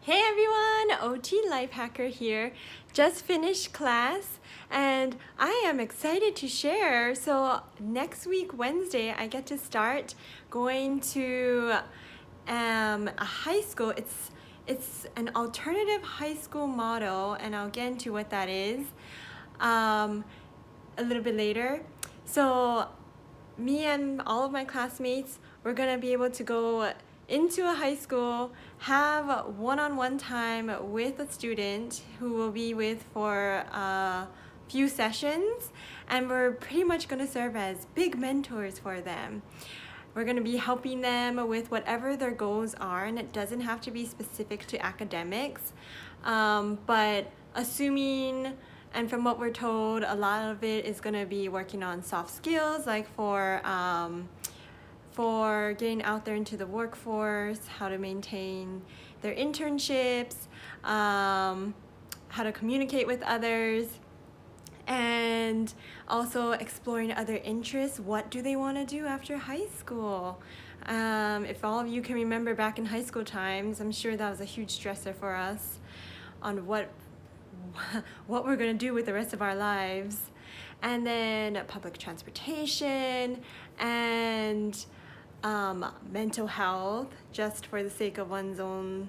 Hey everyone, OT Life Hacker here. Just finished class and I am excited to share. So next week, Wednesday, I get to start going to a high school. It's an alternative high school model, and I'll get into what that is a little bit later. So me and all of my classmates, we're gonna be able to go into a high school, have one-on-one time with a student who we'll be with for a few sessions, and we're pretty much gonna serve as big mentors for them. We're gonna be helping them with whatever their goals are, and it doesn't have to be specific to academics, but assuming, and from what we're told, a lot of it is going to be working on soft skills, like for getting out there into the workforce, how to maintain their internships, how to communicate with others, and also exploring other interests. What do they want to do after high school? If all of you can remember back in high school times, I'm sure that was a huge stressor for us on what we're going to do with the rest of our lives. And then public transportation and mental health, just for the sake of one's own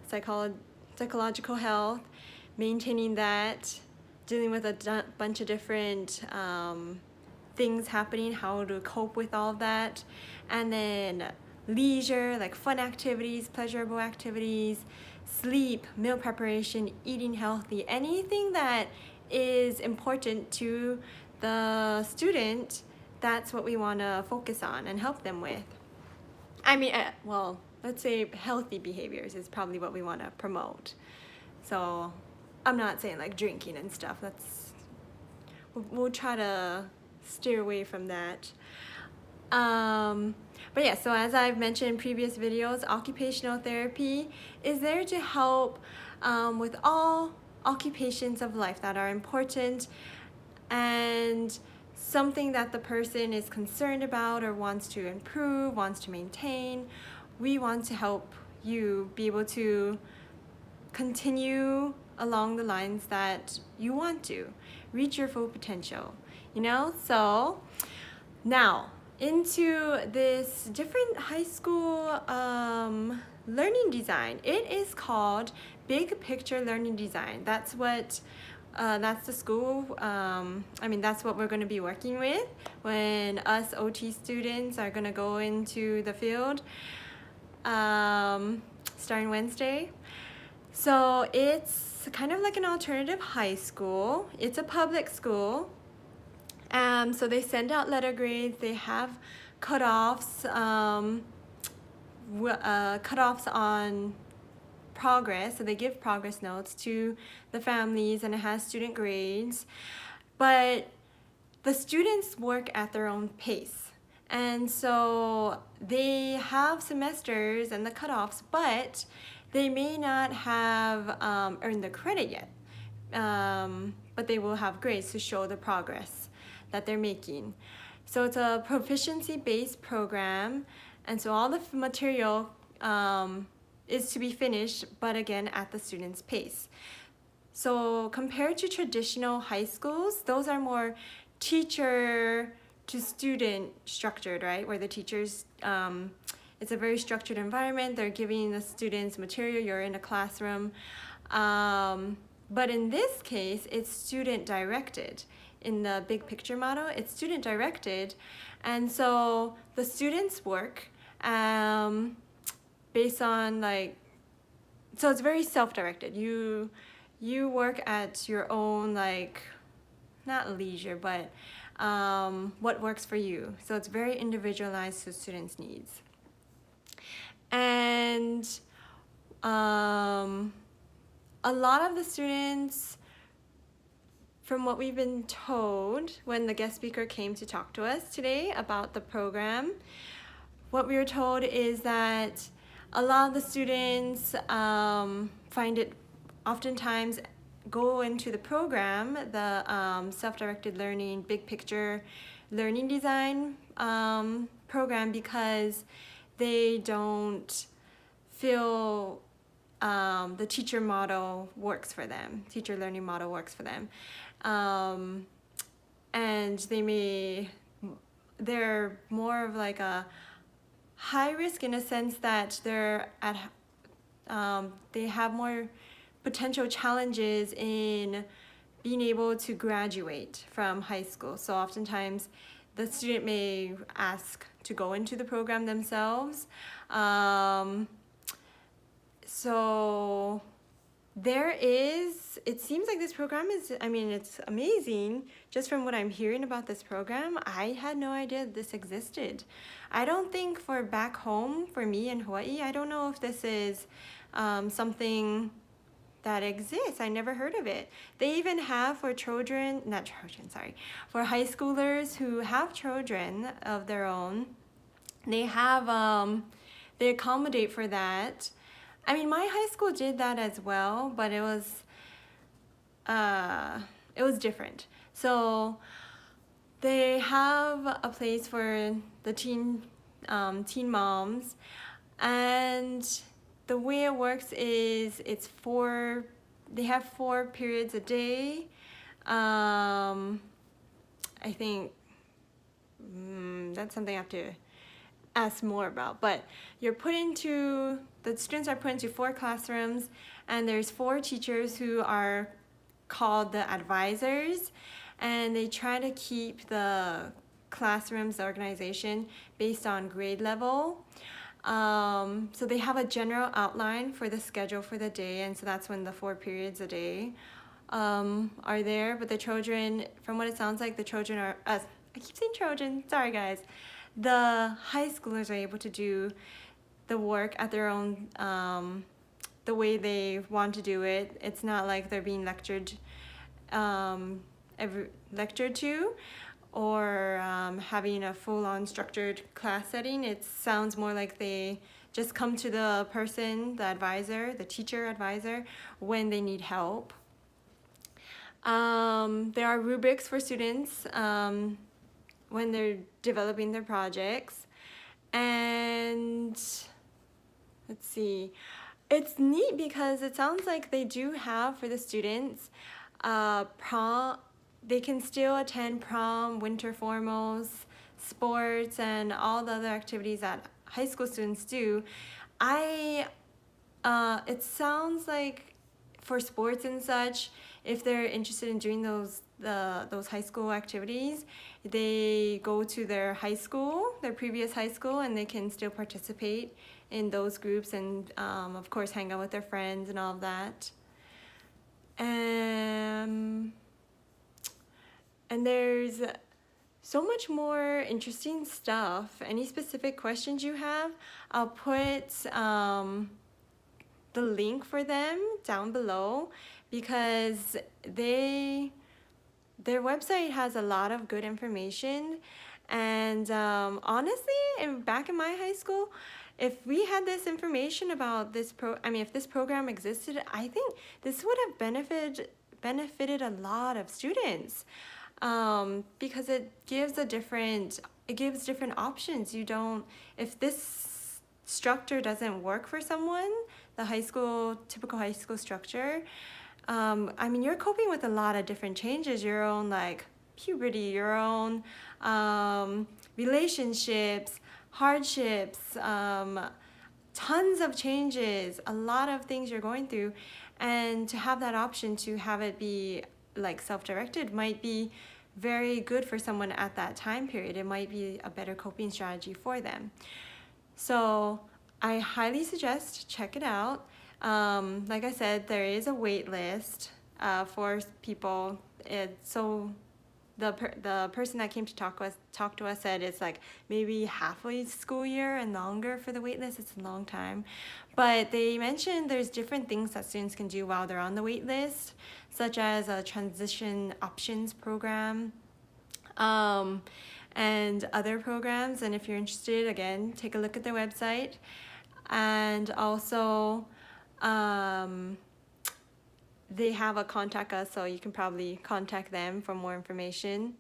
psychological health, maintaining that, dealing with a bunch of different things happening, how to cope with all of that. And then leisure, like fun activities, pleasurable activities, sleep, meal preparation, eating healthy, anything that is important to the student. That's what we want to focus on and help them with. I mean, well, let's say healthy behaviors is probably what we want to promote. So I'm not saying like drinking and stuff. We'll try to steer away from that. But yeah, so as I've mentioned in previous videos, occupational therapy is there to help with all occupations of life that are important and something that the person is concerned about or wants to improve, wants to maintain. We want to help you be able to continue along the lines that you want to reach your full potential, So now into this different high school learning design. It is called Big Picture Learning Design. That's the school, that's what we're going to be working with when us OT students are going to go into the field starting Wednesday. So it's kind of like an alternative high school. It's a public school. So they send out letter grades. They have cutoffs on progress. So they give progress notes to the families, and it has student grades. But the students work at their own pace. And so they have semesters and the cutoffs, but they may not have earned the credit yet. But they will have grades to show the progress that they're making. So it's a proficiency-based program, and so all the material is to be finished, but again at the student's pace. So compared to traditional high schools, those are more teacher to student structured, right? Where the teachers, it's a very structured environment. They're giving the students material. You're in a classroom. But in this case, it's student directed. In the big picture model, it's student directed. And so the students work based on so it's very self-directed. You work at your own, not leisure, but what works for you. So it's very individualized to students' needs. And a lot of the students, from what we've been told when the guest speaker came to talk to us today about the program, what we were told is that a lot of the students find it oftentimes go into the program, the self-directed learning, big picture learning design program, because they don't feel the teacher model works for them. Teacher learning model works for them. And they're more of like a high risk in a sense that they have more potential challenges in being able to graduate from high school. So oftentimes the student may ask to go into the program themselves. So it seems like this program it's amazing. Just from what I'm hearing about this program, I had no idea this existed. I don't think for back home, for me in Hawaii, I don't know if this is something that exists. I never heard of it. They even have for for high schoolers who have children of their own, they they accommodate for that. I mean, my high school did that as well, but it was different. So they have a place for the teen moms, and the way it works is they have 4 periods a day. I think that's something I have to ask more about, but the students are put into 4 classrooms, and there's 4 teachers who are called the advisors, and they try to keep the classrooms, the organization, based on grade level. So they have a general outline for the schedule for the day, and so that's when the 4 periods a day are there. But the children, from what it sounds like, the children are, I keep saying children, sorry guys, the high schoolers are able to do the work at their own, the way they want to do it. It's not like they're being lectured to, or having a full-on structured class setting. It sounds more like they just come to the person, the advisor, the teacher advisor, when they need help. There are rubrics for students when they're developing their projects. And let's see, it's neat because it sounds like they do have for the students prom. They can still attend prom, winter formals, sports, and all the other activities that high school students do. It sounds like for sports and such, if they're interested in doing those high school activities, they go to their previous high school, and they can still participate in those groups, and of course hang out with their friends and all of that. And there's so much more interesting stuff. Any specific questions you have, I'll put the link for them down below, because their website has a lot of good information. And honestly, back in my high school, if we had this information about if this program existed, I think this would have benefited a lot of students. Because it gives different options. If this structure doesn't work for someone, the typical high school structure, you're coping with a lot of different changes, your own like puberty, your own relationships, hardships, tons of changes, a lot of things you're going through, and to have that option to have it be like self-directed might be very good for someone at that time period. It might be a better coping strategy for them. So I highly suggest check it out. Like I said, there is a wait list for people. So the person that came to talk to us said it's like maybe half a school year and longer for the wait list. It's a long time. But they mentioned there's different things that students can do while they're on the wait list, such as a transition options program and other programs. And if you're interested, again, take a look at their website. And also, they have a contact us, so you can probably contact them for more information.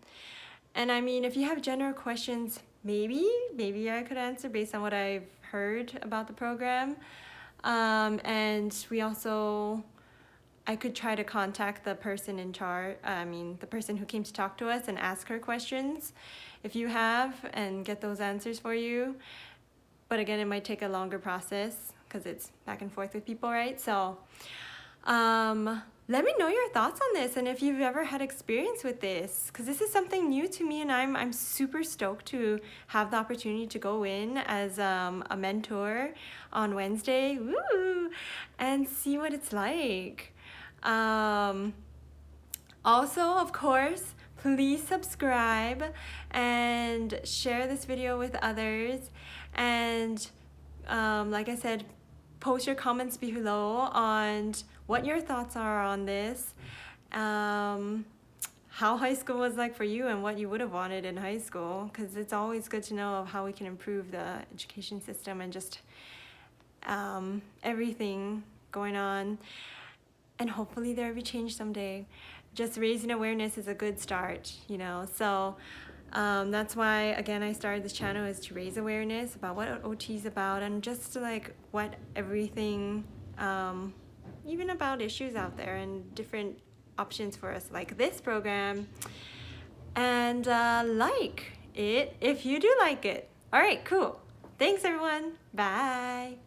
And if you have general questions, maybe I could answer based on what I've heard about the program. And I could try to contact the person in charge, the person who came to talk to us and ask her questions if you have and get those answers for you. But again, it might take a longer process because it's back and forth with people, right? So let me know your thoughts on this and if you've ever had experience with this, because this is something new to me, and I'm super stoked to have the opportunity to go in as a mentor on Wednesday, woo, and see what it's like. Also, of course, please subscribe and share this video with others. And like I said, post your comments below on what your thoughts are on this, how high school was like for you and what you would have wanted in high school, because it's always good to know of how we can improve the education system and just everything going on. And hopefully there will be change someday. Just raising awareness is a good start, you know. So that's why, again, I started this channel, is to raise awareness about what OT is about, and just to like what everything, even about issues out there and different options for us, like this program. And like it if you do like it. All right, cool. Thanks everyone. Bye.